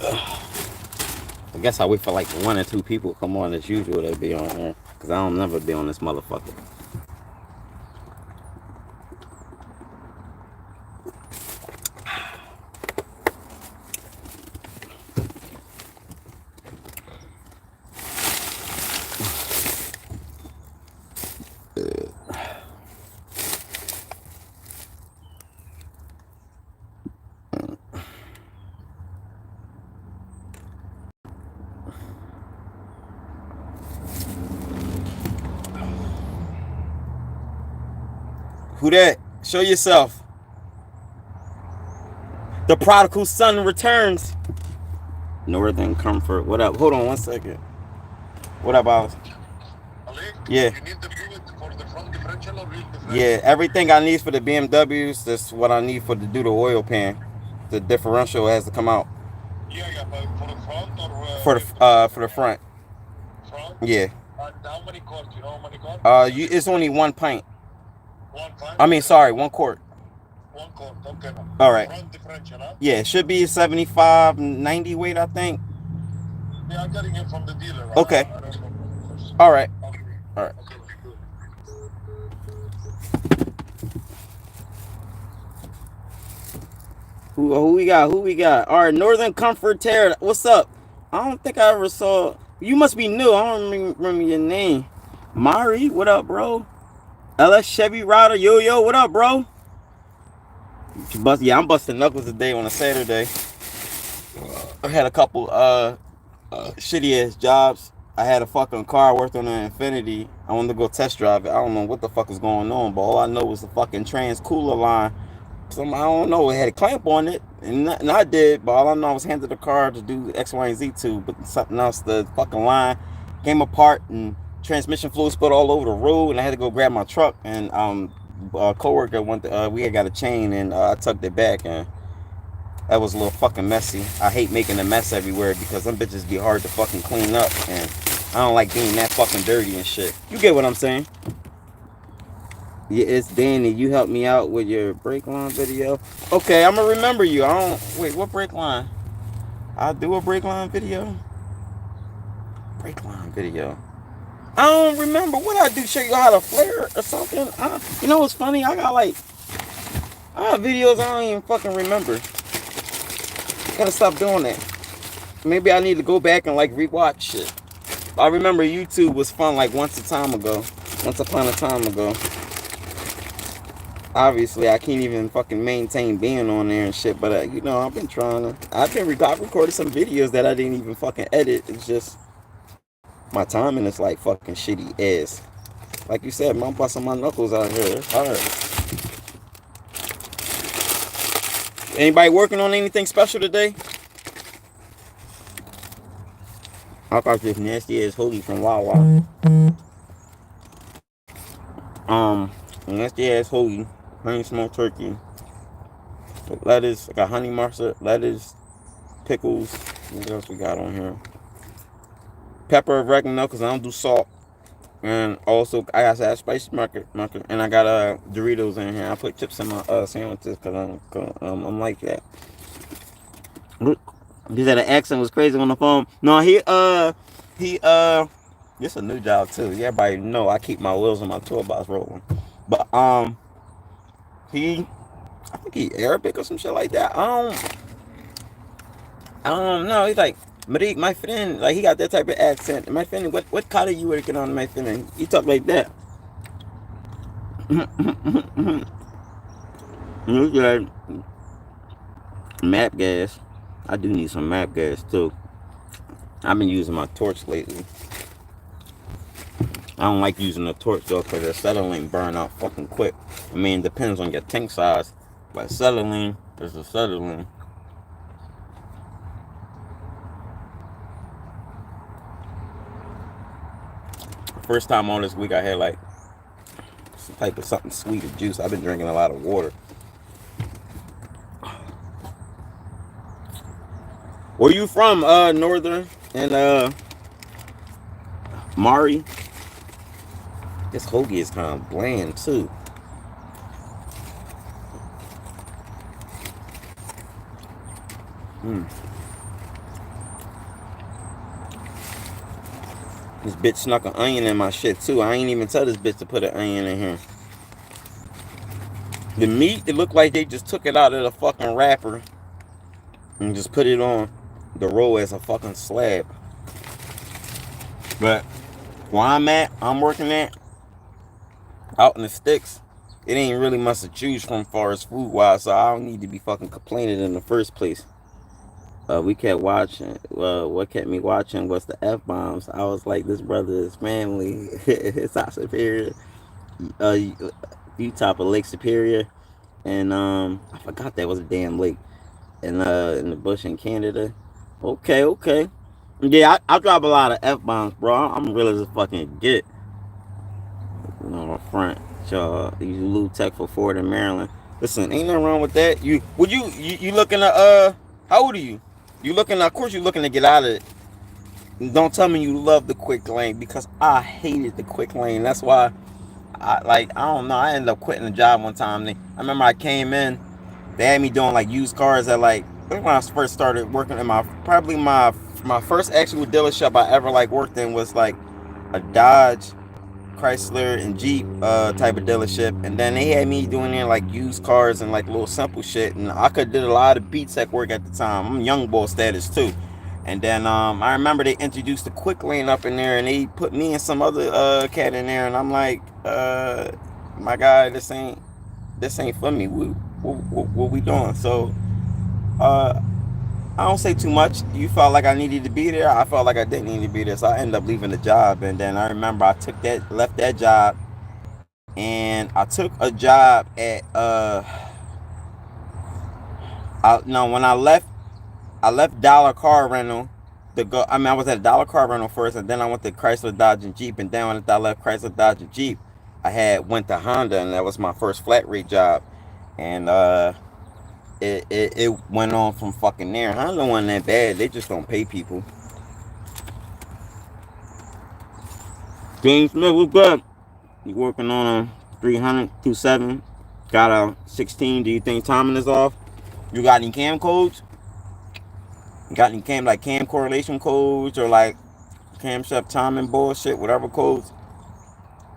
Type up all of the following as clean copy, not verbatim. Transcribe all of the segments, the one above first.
I guess I wait for like 1 or 2 people to come on as usual. They be on here because I don't never be on this motherfucker. Who that? Show yourself. The prodigal son returns. Northern Comfort. What up? Hold on 1 second. What up, Alex? Yeah. You need the fluid for the front differential or rear differential? Yeah, everything I need for the BMWs, that's what I need for to do the oil pan. The differential has to come out. Yeah, but for the front or for the front. Front? Yeah. And how many quarts? You know how many quarts? It's only 1 pint. 1 pint? I mean, sorry, 1 quart. 1 quart, okay. All right. Front differential, huh? Yeah, it should be 75, 90 weight, I think. Yeah, I'm getting it from the dealer. Okay. I don't know. All right. Okay. All right. Okay. Who we got? Who we got? All right, Northern Comfort Terror. What's up? I don't think I ever saw. You must be new. I don't remember your name. Mari, what up, bro? LS Chevy Rider. Yo, what up, bro? Yeah, I'm busting knuckles today on a Saturday. I had a couple shitty ass jobs. I had a fucking car worked on an Infinity. I wanted to go test drive it. I don't know what the fuck is going on, but all I know was the fucking trans cooler line. I don't know. It had a clamp on it, and I did, but all I know I was handed the car to do X, Y, and Z to, but something else, the fucking line came apart and transmission fluid spilled all over the road, and I had to go grab my truck, and a coworker went we had got a chain, and I tucked it back, and that was a little fucking messy. I hate making a mess everywhere because them bitches be hard to fucking clean up, and I don't like being that fucking dirty and shit. You get what I'm saying? Yeah, it's Danny. You helped me out with your brake line video. Okay, I'm gonna remember you. I don't wait. What brake line? I'll do a brake line video. Brake line video. I don't remember what I do. Show you how to flare or something. You know what's funny? I got videos I don't even fucking remember. Gotta stop doing that. Maybe I need to go back and like rewatch shit. I remember YouTube was fun like once upon a time ago. Obviously, I can't even fucking maintain being on there and shit, but I've been trying to. I've recorded some videos that I didn't even fucking edit. It's just my timing is like fucking shitty ass. Like you said, I'm busting my knuckles out here. It's hard. Anybody working on anything special today? I got this nasty ass hoagie from Wawa. Nasty ass hoagie. Honey smoked turkey, lettuce. I got honey mustard, lettuce, pickles. What else we got on here? Pepper, oregano, because I don't do salt. And also, I got that spicy market, and I got Doritos in here. I put chips in my sandwiches because I'm like that. He said the accent was crazy on the phone. No, this a new job too. Everybody know I keep my wheels on my toolbox rolling. But I think he Arabic or some shit like that. I don't know. He's like, Marik, my friend, like he got that type of accent. My friend, what car are you working on, my friend? He talk like that. You got map gas. I do need some map gas too. I've been using my torch lately. I don't like using the torch though because the acetylene burn out fucking quick. I mean, it depends on your tank size, but acetylene is acetylene. First time on this week, I had like some type of something sweet or juice. I've been drinking a lot of water. Where you from, Northern and Mari? This hoagie is kind of bland too. This bitch snuck an onion in my shit too. I ain't even tell this bitch to put an onion in here. The meat, it looked like they just took it out of the fucking wrapper and just put it on the roll as a fucking slab. But where I'm working at, out in the sticks, it ain't really much to choose from far as food wise, so I don't need to be fucking complaining in the first place. We kept watching. What kept me watching was the F bombs. I was like, this brother is family. It's South Superior, Utah, Lake Superior, and I forgot that was a damn lake in the bush in Canada. Okay, okay. Yeah, I drop a lot of F bombs, bro. I'm real as a fucking get. Front. Y'all, you lose tech for Ford in Maryland. Listen, ain't nothing wrong with that. You looking to how old are you? You looking, of course you looking to get out of it. Don't tell me you love the quick lane, because I hated the quick lane. That's why I don't know, I ended up quitting the job one time. I remember I came in, they had me doing like used cars at like when I first started working in my first actual dealership I ever like worked in was like a Dodge, Chrysler, and Jeep type of dealership, and then they had me doing there like used cars and like little simple shit, and I could did a lot of beat tech work at the time. I'm young boy status too. And then I remember they introduced the quick lane up in there, and they put me and some other cat in there, and I'm like, my guy, this ain't for me. What we doing? So I don't say too much. You felt like I needed to be there. I felt like I didn't need to be there, so I ended up leaving the job. And then I remember I left that job, and I took a job at no, when I left Dollar Car Rental. I was at Dollar Car Rental first, and then I went to Chrysler, Dodge, and Jeep. And then when I left Chrysler, Dodge, and Jeep, I went to Honda, and that was my first flat rate job. And it went on from fucking there. Honda wasn't that bad. They just don't pay people. James Smith, what's good? You working on a 300, 27, got a 16. Do you think timing is off? You got any cam codes? You got any cam correlation codes, or like camshaft timing bullshit, whatever codes?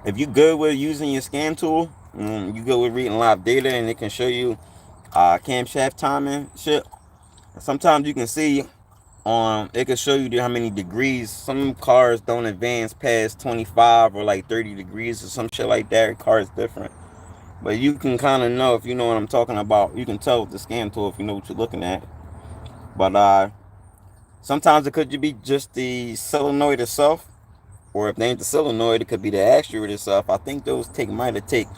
If you good with using your scan tool, you good with reading live data, and it can show you camshaft timing shit. Sometimes you can see it can show you how many degrees. Some cars don't advance past 25 or like 30 degrees or some shit like that. Car is different. But you can kind of know, if you know what I'm talking about. You can tell with the scan tool if you know what you're looking at. But sometimes it could be just the solenoid itself, or if they ain't the solenoid, it could be the actuator itself. I think those might have take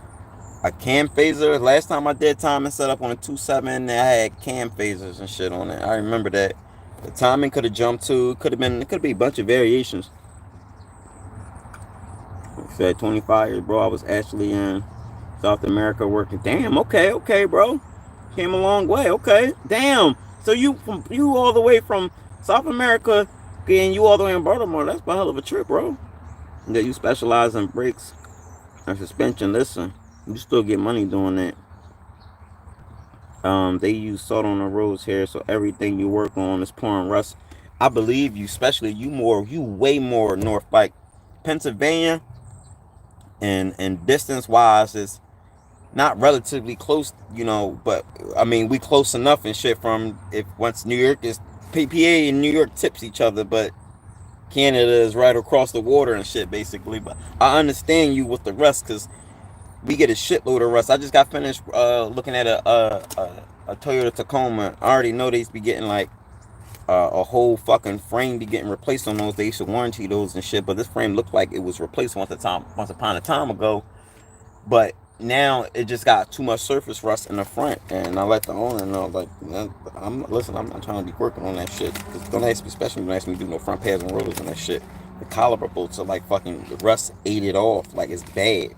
a cam phaser. Last time I did timing setup on a 2.7, I had cam phasers and shit on it. I remember that. The timing could have jumped to. It could be a bunch of variations. Said 25 years, bro. I was actually in South America working. Damn. Okay, bro. Came a long way. Okay. Damn. So you all the way from South America, and you all the way in Baltimore. That's a hell of a trip, bro. That you specialize in brakes and suspension. Listen, you still get money doing that. They use salt on the roads here, so everything you work on is pouring rust. I believe you, especially you way more north, like Pennsylvania, and distance wise is not relatively close, but I mean we close enough and shit. From if once New York is PPA and New York tips each other, but Canada is right across the water and shit basically. But I understand you with the rust, because we get a shitload of rust. I just got finished looking at a Toyota Tacoma. I already know they be getting like a whole fucking frame be getting replaced on those. They used to warranty those and shit, but this frame looked like it was replaced once upon a time ago. But now it just got too much surface rust in the front, and I let the owner know, like, I'm not trying to be working on that shit. Don't ask me, especially don't ask me to do no front pads and rollers on that shit. The caliper bolts are like fucking, the rust ate it off, like it's bad.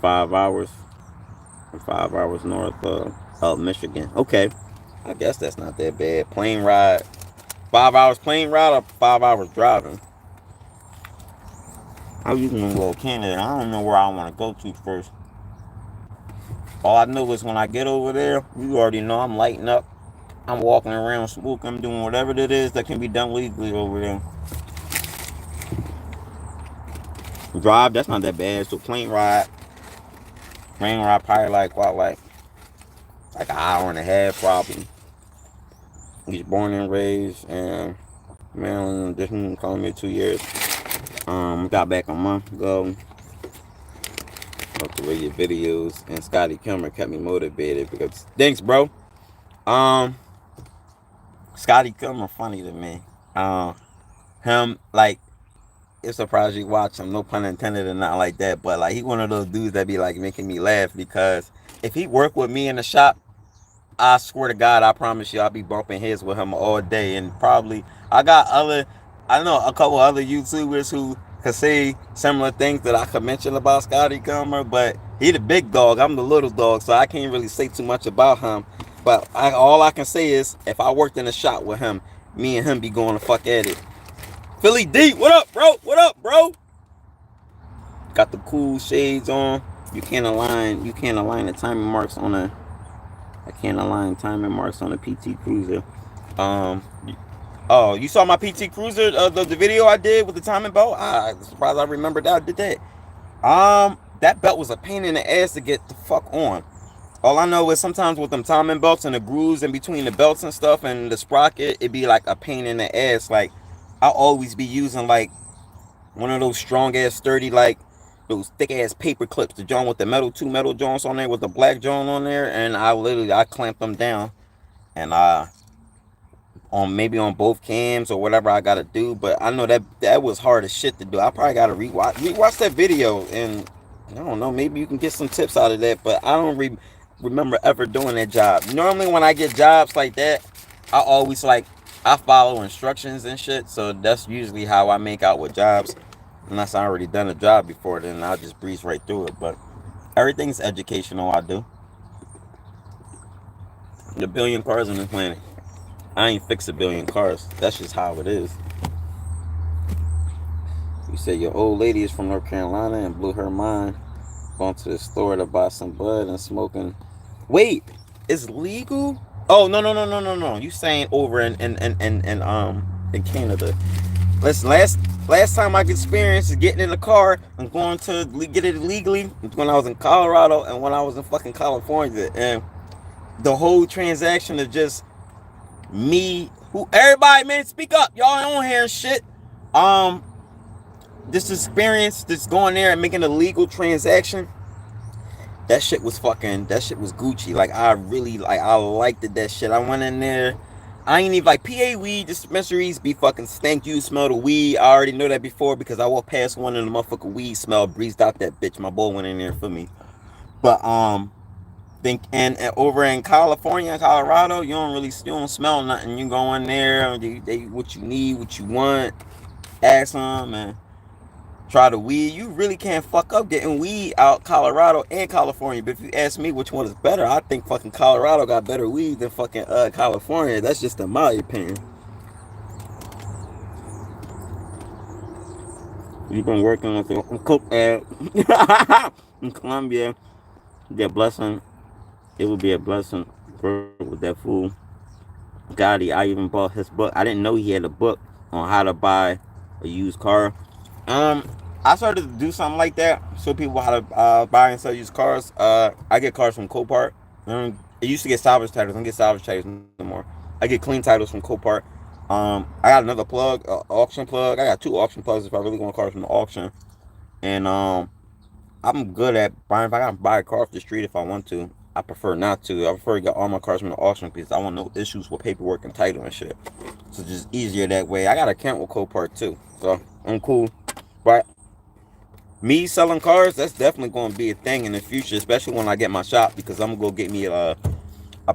5 hours. 5 hours north of Michigan. Okay. I guess that's not that bad. Plane ride. 5 hours plane ride or 5 hours driving? I was using to go to Canada. I don't know where I want to go to first. All I know is when I get over there, you already know I'm lighting up. I'm walking around smoking. I'm doing whatever it is that can be done legally over there. Drive, that's not that bad. So plane ride, probably like an hour and a half probably. He's born and raised in Maryland. Just been calling me 2 years. Got back a month ago. Love to read your videos, and Scotty Kilmer kept me motivated because thanks, bro. Scotty Kilmer funny to me. Him like it's surprised you watch him, no pun intended or not like that, but like he one of those dudes that be like making me laugh because if he worked with me in the shop, I swear to God, I promise you, I'll be bumping heads with him all day. And probably, I know a couple other YouTubers who could say similar things that I could mention about Scotty Comer, but he the big dog, I'm the little dog, so I can't really say too much about him. But all I can say is, if I worked in a shop with him, me and him be going to fuck at it. Philly D, what up, bro? What up, bro? Got the cool shades on. You can't align the timing marks on a I can't align timing marks on a PT Cruiser. Um, oh, you saw my PT Cruiser, the video I did with the timing belt? I'm surprised I remembered that I did that. That belt was a pain in the ass to get the fuck on. All I know is sometimes with them timing belts and the grooves in between the belts and stuff and the sprocket, it'd be like a pain in the ass. Like, I'll always be using like one of those strong ass, sturdy, like those thick ass paper clips, the joint with the two metal joints on there with the black joint on there, and I clamp them down, and on maybe on both cams or whatever I gotta do. But I know that was hard as shit to do. I probably gotta rewatch that video, and I don't know, maybe you can get some tips out of that. But I don't remember ever doing that job. Normally when I get jobs like that, I always I follow instructions and shit. So that's usually how I make out with jobs. Unless I already done a job before, then I'll just breeze right through it. But everything's educational. I do. The billion cars on this planet. I ain't fix a billion cars. That's just how it is. You said your old lady is from North Carolina and blew her mind. Going to the store to buy some bud and smoking. Wait, it's legal? Oh no. You saying over in Canada? Listen, last time I experienced getting in the car and going to get it legally when I was in Colorado and when I was in fucking California, and the whole transaction of just me, everybody, man, speak up, y'all on here and shit. This experience, just going there and making a legal transaction, that shit was Gucci. Like I liked it, that shit. I went in there. I ain't even like PA weed dispensaries be fucking stank. You smell the weed. I already know that before because I walked past one and the motherfucker weed smell breezed out that bitch. My boy went in there for me. But and over in California and Colorado, you don't smell nothing. You go in there, they what you need, what you want, ask them and try the weed. You really can't fuck up getting weed out Colorado and California. But if you ask me which one is better, I think fucking Colorado got better weed than fucking California. That's just in my opinion. You've been working with the cook in Colombia. Be a blessing. It would be a blessing with that fool. Gotti, I even bought his book. I didn't know he had a book on how to buy a used car. I started to do something like that, show people how to buy and sell used cars. I get cars from Copart. I used to get salvage titles. I don't get salvage titles no more. I get clean titles from Copart. I got another plug, auction plug. I got 2 auction plugs if I really want cars from the auction. And I'm good at buying. If I gotta buy a car off the street if I want to, I prefer not to. I prefer to get all my cars from the auction because I want no issues with paperwork and title and shit. So it's just easier that way. I got an account with Copart too, so I'm cool. But me selling cars, that's definitely going to be a thing in the future, especially when I get my shop, because I'm going to go get me a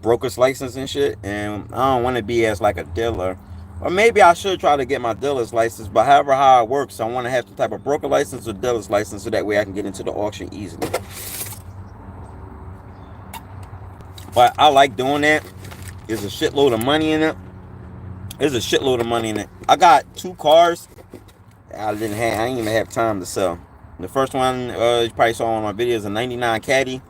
broker's license and shit, and I don't want to be as like a dealer. Or maybe I should try to get my dealer's license, but however how it works, I want to have some type of broker license or dealer's license so that way I can get into the auction easily. But I like doing that. There's a shitload of money in it. I got 2 cars I didn't even have time to sell. The first one, you probably saw on my videos, a 99 Caddy,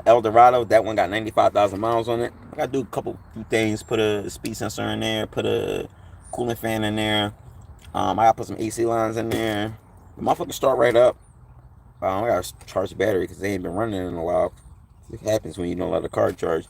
Eldorado. That one got 95,000 miles on it. gotta do a few things. Put a speed sensor in there. Put a cooling fan in there. I gotta put some AC lines in there. The motherfucker start right up. I gotta charge the battery because they ain't been running in a while. It happens when you don't let the car charge.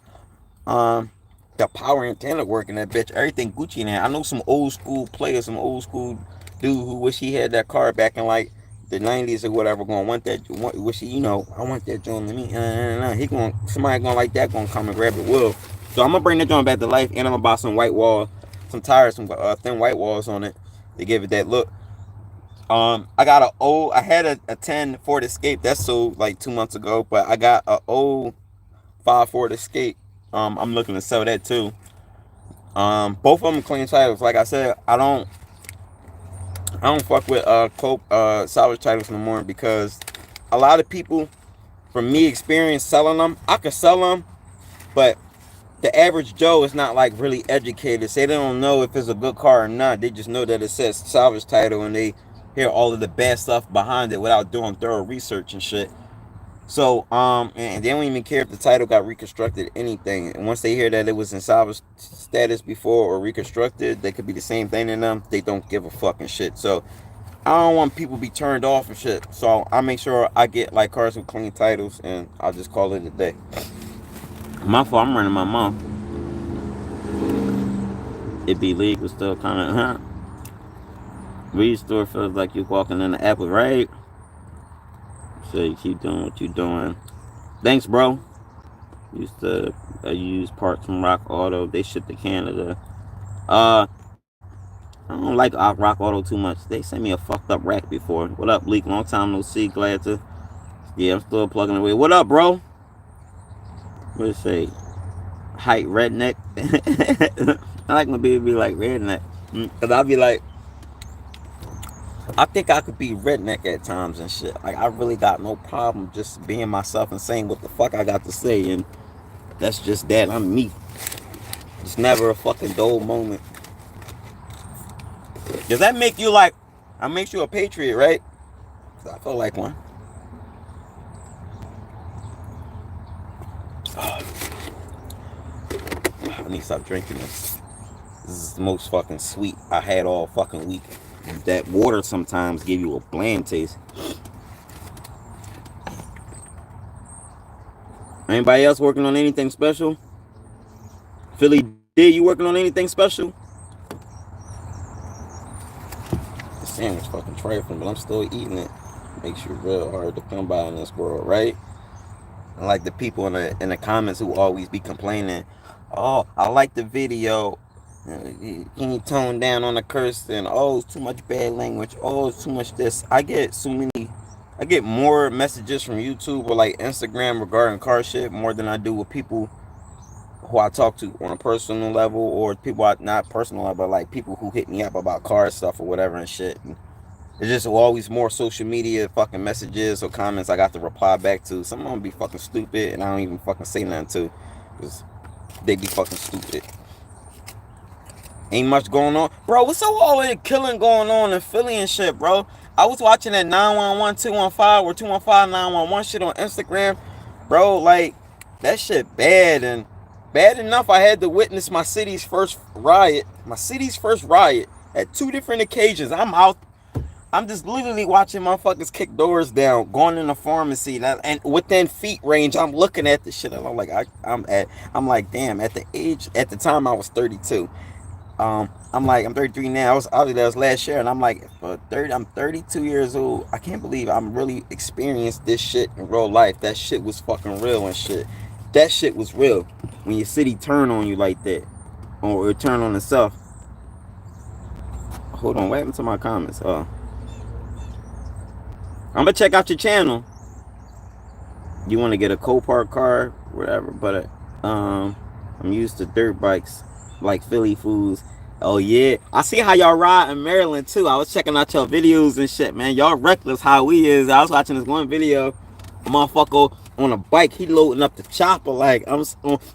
The power antenna working that bitch. Everything Gucci in there. I know some old school players, some old school dude who wish he had that car back in like the 90s or whatever. Gonna want that. Wish he, I want that joint. He going somebody gonna like that gonna come and grab the wheel. So I'm gonna bring that joint back to life, and I'm gonna buy some white wall, some tires, some thin white walls on it to give it that look. I had a 10 Ford Escape that sold like 2 months ago, but I got a old 5 Ford Escape. I'm looking to sell that too. Both of them clean titles. Like I said, I don't fuck with salvage titles no more because a lot of people, from me experience selling them, I could sell them, but the average Joe is not like really educated. So they don't know if it's a good car or not. They just know that it says salvage title and they hear all of the bad stuff behind it without doing thorough research and shit. So, and they don't even care if the title got reconstructed, anything. And once they hear that it was in salvage status before or reconstructed, they could be the same thing in them. They don't give a fucking shit. So, I don't want people to be turned off and shit. So, I make sure I get like cars with clean titles, and I'll just call it a day. My fault, I'm running my mouth. It be legal still, kind of, huh? Weed store feels like you're walking in the apple, right? So you keep doing what you're doing. Thanks, bro. I use parts from Rock Auto. They ship to Canada. I don't like Rock Auto too much. They sent me a fucked up rack before. What up, Leak? Long time no see. Glad to. Yeah, I'm still plugging away. What up, bro? What did it say? Height redneck. I like when people be like redneck. Cause I'll be like, I think I could be redneck at times and shit. Like, I really got no problem just being myself and saying what the fuck I got to say. And that's just that. I'm me. It's never a fucking dull moment. Does that make you like, I makes you a patriot, right? I feel like one. Oh. I need to stop drinking this. This is the most fucking sweet I had all fucking week. That water sometimes give you a bland taste. Anybody else working on anything special? Philly D, you working on anything special? The sandwich fucking trifling, but I'm still eating it. Makes you real hard to come by in this world, right? And like the people in the comments who always be complaining, oh, I like the video. Can you tone down on the curse? And oh, it's too much bad language. Oh, it's too much this. I get more messages from YouTube or like Instagram regarding car shit more than I do with people who I talk to on a personal level, or people not personal level, but like people who hit me up about car stuff or whatever and shit. And it's just always more social media fucking messages or comments I got to reply back to. Some of them be fucking stupid and I don't even fucking say nothing to, because they be fucking stupid. Ain't much going on. Bro, what's all that killing going on in Philly and shit, bro? I was watching that 911, 215, or 215, 911 shit on Instagram. Bro, like, that shit bad. And bad enough I had to witness my city's first riot. My city's first riot at 2 different occasions. I'm just literally watching motherfuckers kick doors down, going in the pharmacy, and within feet range, I'm looking at the shit. And I'm like, I'm like, damn. At the time, I was 32. I'm 33 now. I was last year, and I'm like, I'm 32 years old. I can't believe I'm really experienced this shit in real life. That shit was fucking real and shit. That shit was real. When your city turn on you like that, or it turn on itself. Hold on, what happened to my comments? I'm gonna check out your channel. You want to get a Copart car, whatever, but I'm used to dirt bikes. Like Philly fools. Oh yeah, I see how y'all ride in Maryland too. I was checking out your videos and shit, man. Y'all reckless how we is. I was watching this one video, a motherfucker on a bike, he loading up the chopper like I'm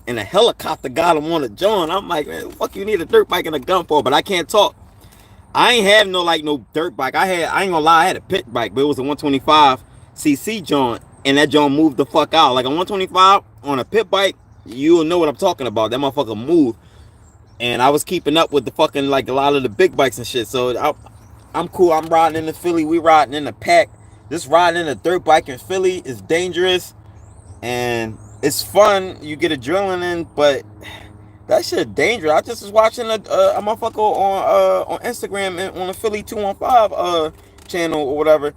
in a helicopter got him on a joint. I'm like, man, fuck you need a dirt bike and a gun for? But I can't talk. I ain't have no dirt bike. I ain't gonna lie, I had a pit bike, but it was a 125cc joint, and that joint moved the fuck out. Like a 125 on a pit bike, You'll know what I'm talking about. That motherfucker move. And I was keeping up with the fucking, like, a lot of the big bikes and shit. So I'm cool. I'm riding in the Philly. We riding in the pack. Just riding in a dirt bike in Philly is dangerous and it's fun. You get adrenaline, but that shit dangerous. I just was watching a motherfucker on Instagram and on the Philly 215 channel or whatever.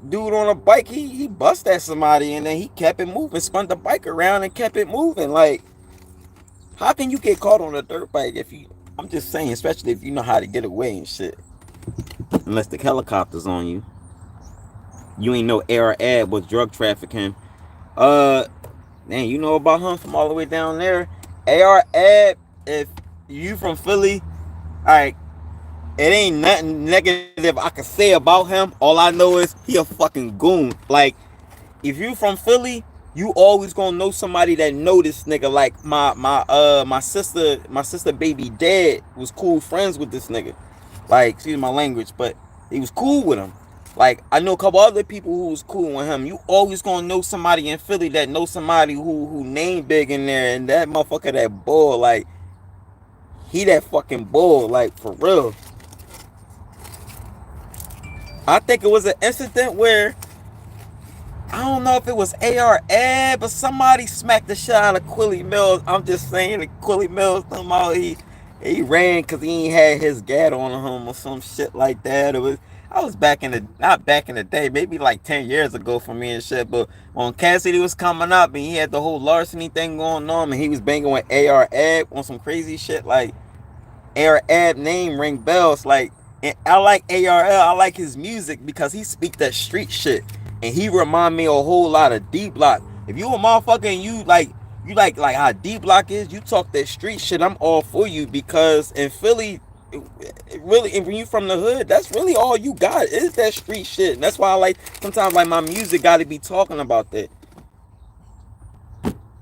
Dude on a bike, he bust at somebody and then he kept it moving, spun the bike around and kept it moving. Like, how can you get caught on a dirt bike if you? I'm just saying, especially if you know how to get away and shit. Unless the helicopter's on you, you ain't no air ad with drug trafficking. Uh, Man, you know about him from all the way down there. AR Ab, if you from Philly, alright, it ain't nothing negative I can say about him. All I know is he a fucking goon. Like, if you from Philly, you always gonna know somebody that know this nigga. Like my sister baby dad was cool friends with this nigga. Like, excuse my language, but he was cool with him. Like, I know a couple other people who was cool with him. You always gonna know somebody in Philly that knows somebody who name big in there, and that motherfucker, that bull, like, he that fucking bull, like, for real. I think it was an incident where I don't know if it was AR Ad, but somebody smacked the shit out of Quilly Mills. I'm just saying that Quilly Mills somehow he ran because he ain't had his gat on him or some shit like that. It was, I was back in the, not back in the day, maybe like 10 years ago for me and shit. But when Cassidy was coming up and he had the whole larceny thing going on and he was banging with AR Ad on some crazy shit, like, AR Ab name ring bells. Like, and I like ARL. I like his music because he speak that street shit, and he remind me a whole lot of D Block. If you a motherfucker and you like how D Block is, you talk that street shit, I'm all for you, because in Philly, it really, and when you from the hood, that's really all you got is that street shit. And that's why I like sometimes, like, my music got to be talking about that.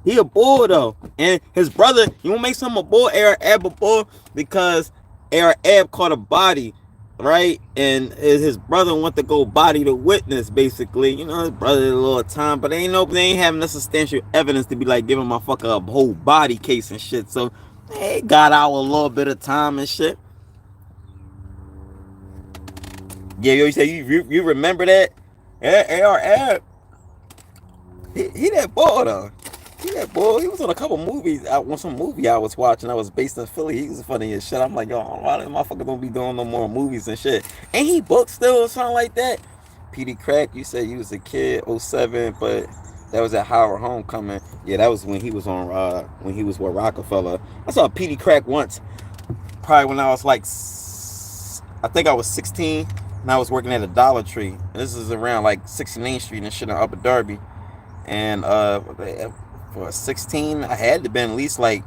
He a bull though, and his brother. You want to make some a bull? Air Ab a bull because Air Ab caught a body, right? And his brother went to go body the witness. Basically, you know, his brother did a little time, but they ain't having no substantial evidence to be like giving my fucker a whole body case and shit. So they got out a little bit of time and shit. Yeah, you say you remember that? Air Ab, he that bull though. Yeah, boy, he was on a couple movies. On some movie I was watching, I was based in Philly. He was funny as shit. I'm like, yo, why the motherfucker don't be doing no more movies and shit? Ain't he booked still or something like that? PD Crack, you said you was a kid, '07, but that was at Howard Homecoming. Yeah, that was when he was on, when he was with Rockefeller. I saw PD Crack once, probably when I was like, I think I was 16, and I was working at a Dollar Tree. This is around like 69th Street and shit in Upper Darby. And for 16, I had to been at least like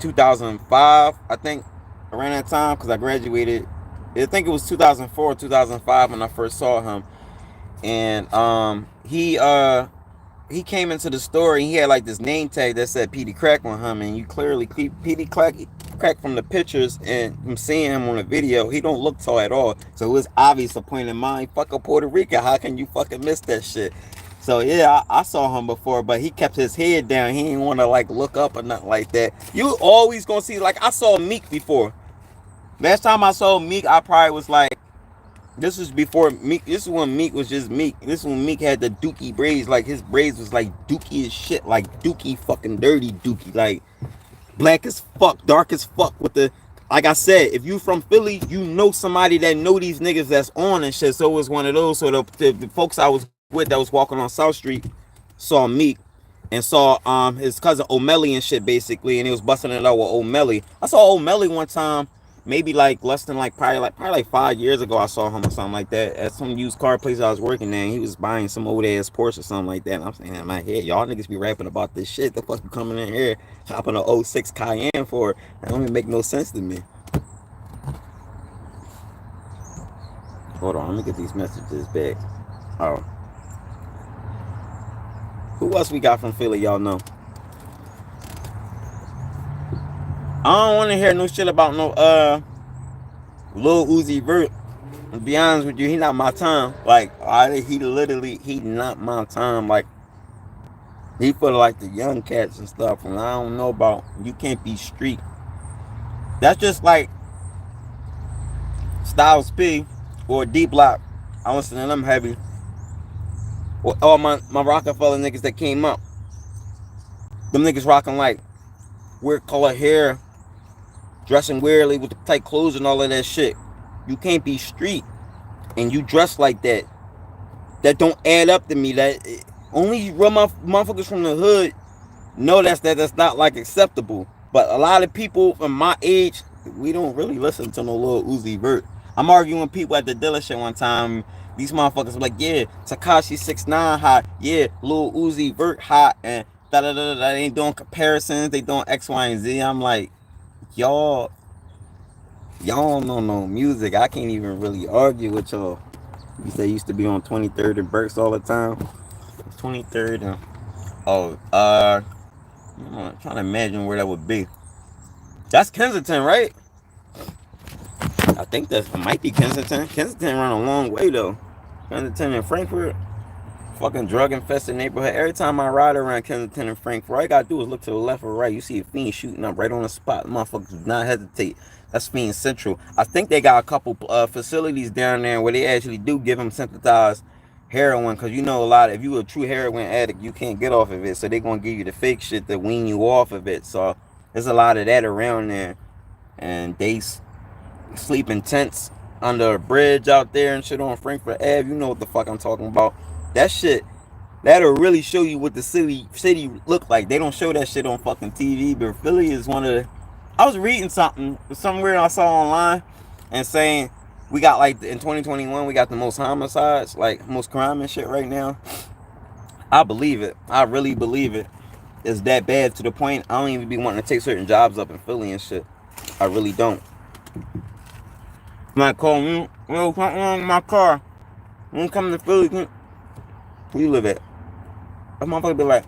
2005, I think, around that time, because I graduated. I think it was 2004, 2005 when I first saw him. And he came into the store and he had like this name tag that said PD Crack on him, and you clearly PD Crack from the pictures and from seeing him on the video, he don't look tall at all. So it was obvious a point in mind. Fuck a Puerto Rican, how can you fucking miss that shit? So yeah, I saw him before, but he kept his head down. He didn't want to like look up or nothing like that. You always gonna see, like, I saw Meek before. Last time I saw Meek, I probably was like, this was before Meek. This is when Meek was just Meek. This is when Meek had the dookie braids. Like, his braids was like dookie as shit. Like dookie, fucking dirty dookie. Like black as fuck, dark as fuck with the, like I said, if you from Philly, you know somebody that know these niggas that's on and shit. So it was one of those. So the folks I was with that was walking on South Street saw Meek and saw his cousin O'Malley and shit, basically, and he was busting it out with O'Malley. I saw O'Malley one time, maybe like less than like probably like 5 years ago. I saw him or something like that at some used car place I was working at. And he was buying some old ass Porsche or something like that. And I'm saying in my head, y'all niggas be rapping about this shit. The fuck you coming in here hopping a '06 Cayenne for? That don't even make no sense to me. Hold on, let me get these messages back. Oh, who else we got from Philly? Y'all know. I don't want to hear no shit about no Lil Uzi Vert. To be honest with you, he not my time. Like, he not my time. Like, He for like the young cats and stuff, and I don't know about, you can't be street. That's just like Styles P or D Block. I listen to them heavy. Or all my Rockefeller niggas that came up. Them niggas rocking like weird color hair, dressing weirdly with the tight clothes and all of that shit. You can't be street and you dress like that. That don't add up to me. That only real motherfuckers from the hood know that's not like acceptable. But a lot of people from my age, we don't really listen to no Lil Uzi Vert. I'm arguing with people at the dealership one time. These motherfuckers were like, yeah, Tekashi 6ix9ine hot, yeah, Lil Uzi Vert hot, and da da da da. They ain't doing comparisons. They doing X, Y, and Z. I'm like, y'all don't know no music. I can't even really argue with y'all. You say you used to be on 23rd and Burks all the time. 23rd and I'm trying to imagine where that would be. That's Kensington, right? I think that might be Kensington. Kensington run a long way though. Kensington and Frankfurt, fucking drug infested neighborhood. Every time I ride around Kensington and Frankfurt, all I gotta do is look to the left or right. You see a fiend shooting up right on the spot. Motherfuckers do not hesitate. That's Fiend Central. I think they got a couple facilities down there where they actually do give them synthesized heroin, because you know a lot of, if you a true heroin addict, you can't get off of it, so they're gonna give you the fake shit to wean you off of it. So there's a lot of that around there, and they sleep in tents under a bridge out there and shit on Frankfurt Ave. You know what the fuck I'm talking about. That shit, that'll really show you what the city look like. They don't show that shit on fucking TV, but Philly is one of the, I was reading something somewhere I saw online and saying we got like in 2021 we got the most homicides, like most crime and shit right now. I believe it. I really believe it. It's that bad to the point I don't even be wanting to take certain jobs up in Philly and shit. I really don't. Might call me, yo, something wrong with my car. When you come to Philly, where you live at? A motherfucker be like,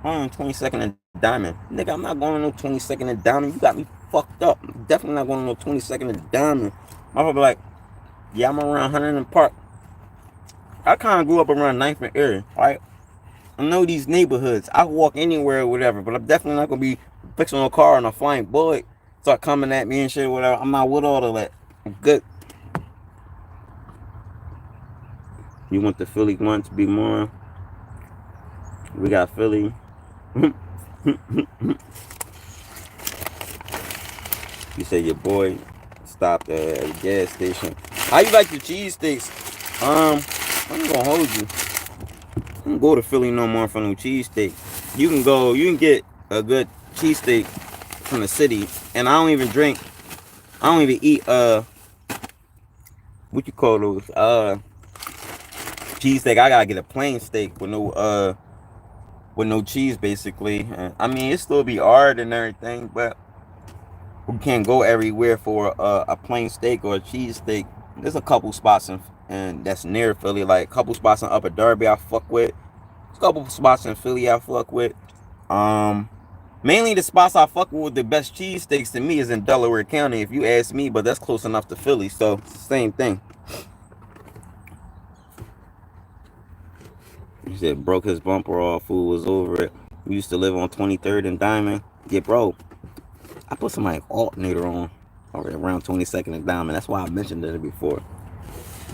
I'm on 22nd and Diamond. Nigga, I'm not going to no 22nd and Diamond. You got me fucked up. I'm definitely not going to no 22nd and Diamond. Motherfucker be like, yeah, I'm around 100 and Park. I kind of grew up around 9th and Erie, right? I know these neighborhoods. I can walk anywhere or whatever, but I'm definitely not going to be fixing a car and a flying bullet start coming at me and shit or whatever. I'm not with all of that. I'm good. You want the Philly one to be more? We got Philly. You say your boy stopped at a gas station. How you like the cheesesteaks? I'm gonna hold you. I don't go to Philly no more for no cheesesteak. You can get a good cheesesteak from the city, and I don't even eat what you call those cheesesteak. I gotta get a plain steak with no cheese basically. I mean, it still be hard and everything, but we can't go everywhere for a plain steak or a cheese steak. There's a couple spots and that's near Philly, like a couple spots in Upper Darby I fuck with. There's a couple spots in Philly I fuck with. Mainly the spots I fuck with the best cheese steaks to me is in Delaware County, if you ask me, but that's close enough to Philly, so it's the same thing. He said broke his bumper off, fool was over it. We used to live on 23rd and Diamond. Yeah, bro. I put some like alternator on around 22nd and Diamond. That's why I mentioned it before.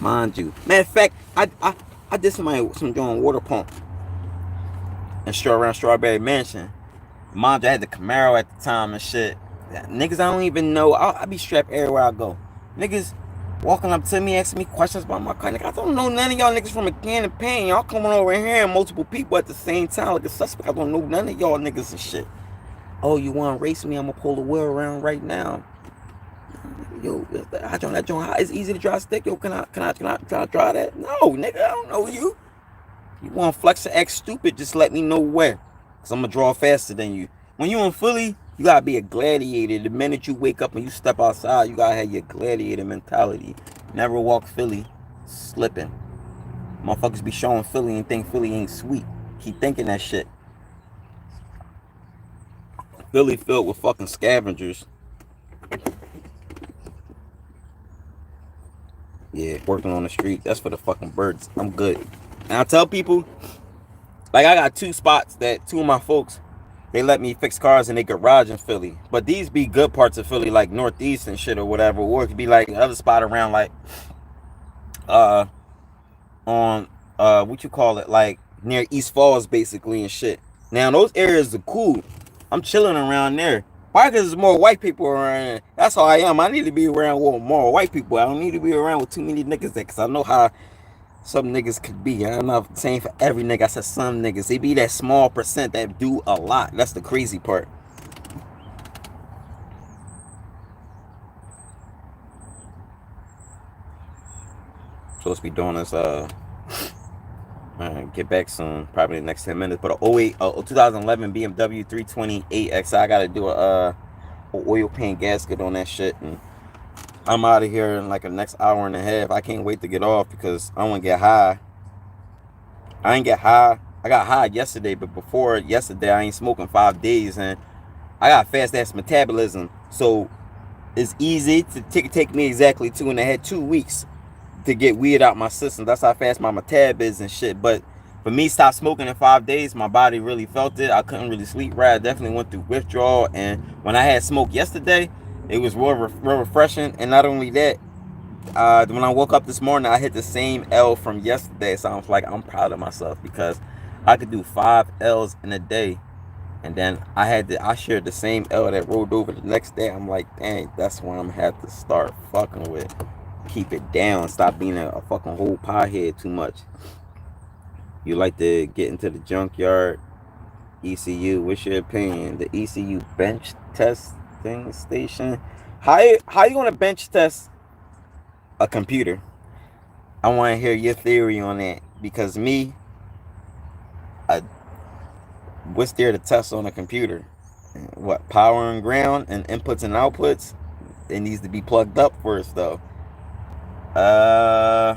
Mind you. Matter of fact, I did some doing water pump and around Strawberry Mansion. Mind you, I had the Camaro at the time and shit. Niggas I don't even know. I be strapped everywhere I go. Niggas walking up to me, asking me questions about my car. Nigga, I don't know none of y'all niggas from a can of paint. Y'all coming over here and multiple people at the same time like a suspect. I don't know none of y'all niggas and shit. Oh, you want to race me? I'm going to pull the wheel around right now. Yo, that joint, it's easy to drive stick. Yo, can I drive that? No, nigga, I don't know you. You want to flex or act stupid, just let me know where. Because I'm going to draw faster than you. When you in Philly, you got to be a gladiator. The minute you wake up and you step outside, you got to have your gladiator mentality. Never walk Philly slipping. Motherfuckers be showing Philly and think Philly ain't sweet. Keep thinking that shit. Philly filled with fucking scavengers. Yeah, working on the street. That's for the fucking birds. I'm good. And I tell people, Like, I got 2 spots that 2 of my folks, they let me fix cars in their garage in Philly. But these be good parts of Philly, like Northeast and shit or whatever. Or it could be like another spot around, like, uh, on, what you call it, like, near East Falls, basically, and shit. Now, those areas are cool. I'm chilling around there. Why? Because there's more white people around there. That's how I am. I need to be around with more white people. I don't need to be around with too many niggas there, because I know how some niggas could be. I'm not saying for every nigga. I said some niggas. They be that small percent that do a lot. That's the crazy part. Supposed to be doing this, get back soon, probably the next 10 minutes. But a 2011 BMW 328X, I gotta do a oil paint gasket on that shit, and I'm out of here in like the next hour and a half. I can't wait to get off because I want to get high. I ain't get high. I got high yesterday, but before yesterday, I ain't smoking 5 days, and I got fast ass metabolism, so it's easy to take me exactly 2, and I had 2 weeks to get weed out my system. That's how fast my metab is and shit. But for me, stop smoking in 5 days, my body really felt it. I couldn't really sleep right. I definitely went through withdrawal, and when I had smoke yesterday, it was real refreshing. And not only that, when I woke up this morning, I hit the same L from yesterday. So I was like, I'm proud of myself because I could do 5 L's in a day. And then I shared the same L that rolled over the next day. I'm like, dang, that's when I'm gonna have to start fucking with. Keep it down. Stop being a fucking whole piehead too much. You like to get into the junkyard ECU. What's your opinion? The ECU bench testing station. How you gonna bench test a computer? I want to hear your theory on that, because me, what's there to test on a computer? What, power and ground and inputs and outputs? It needs to be plugged up first, though. I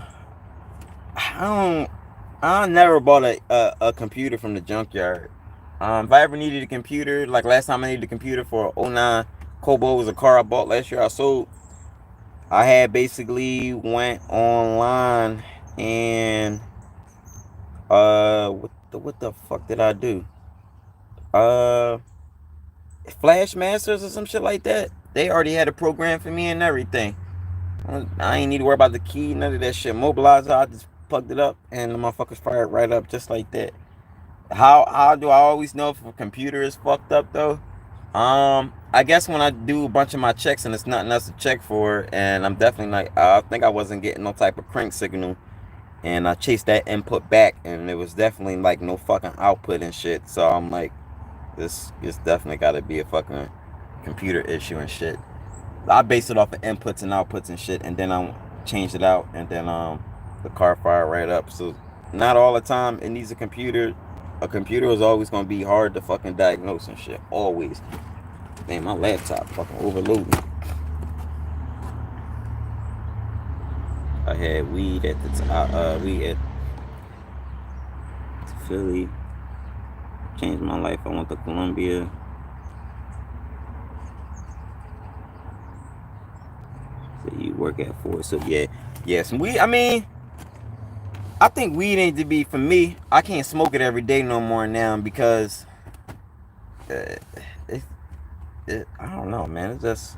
don't. I never bought a computer from the junkyard. If I ever needed a computer, like last time I needed a computer for '09 Kobo, was a car I bought last year. I sold. I had basically went online and what the fuck did I do? Uh, Flash Masters or some shit like that. They already had a program for me and everything. I ain't need to worry about the key, none of that shit. Mobilizer, I just plugged it up and the motherfuckers fired right up just like that. How do I always know if a computer is fucked up though? I guess when I do a bunch of my checks and it's nothing else to check for, and I'm definitely like, I think I wasn't getting no type of crank signal, and I chased that input back, and it was definitely like no fucking output and shit. So I'm like, this definitely got to be a fucking computer issue and shit. I based it off of inputs and outputs and shit, and then I changed it out, and then the car fired right up. So not all the time it needs a computer. A computer is always gonna be hard to fucking diagnose and shit. Always. Man, my laptop fucking overloading. I had weed at the top. Weed at Philly. Changed my life. I went to Columbia. So you work at Ford. So yeah, some weed. I mean, I think weed ain't to be for me. I can't smoke it every day no more now because I don't know, man. It's just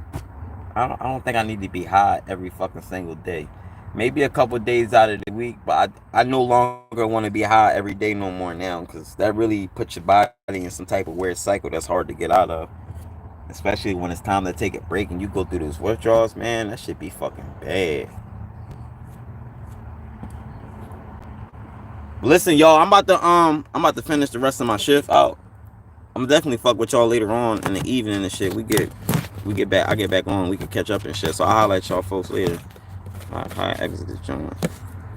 I don't think I need to be high every fucking single day. Maybe a couple days out of the week, but I no longer want to be high every day no more now, because that really puts your body in some type of weird cycle that's hard to get out of. Especially when it's time to take a break and you go through those withdrawals, man, that shit be fucking bad. Listen, y'all, I'm about to finish the rest of my shift out. I'm definitely fuck with y'all later on in the evening and shit. We get back. I get back on. We can catch up and shit. So I'll holler at y'all folks later. All right, exit this joint.